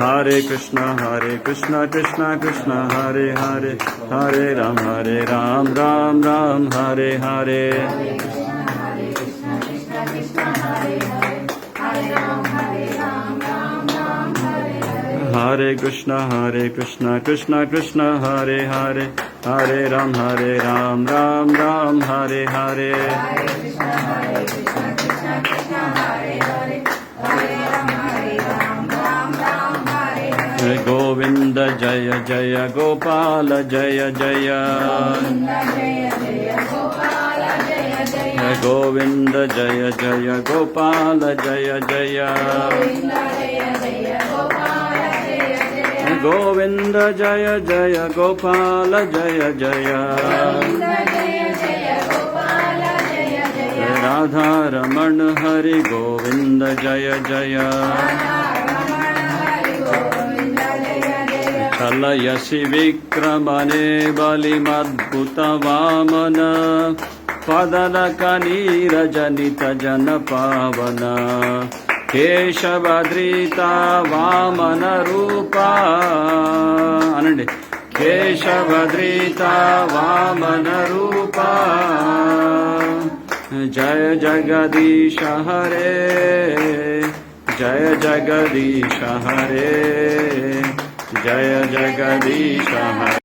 हरे कृष्णा कृष्णा कृष्णा हरे हरे, हरे राम राम राम हरे हरे। हरे कृष्णा कृष्णा कृष्णा हरे हरे, हरे राम राम राम हरे हरे। गोविंद जय जय गोपाल जय जय, गोविंद जय जय गोपाल जय जय, गोविंद जय जय गोपाल जय जय, राधा रमण हरि गोविंद जय जय। कलयसि विक्रमणे बलिमद्भुत वामन, पदलकनीरजनित जन पावन, केशवधृता वामन रूपा अनंడి, केशवधृता वामन रूपा, जय जगदीश हरे, जय जगदीश हरे, जय जगदीश हरे।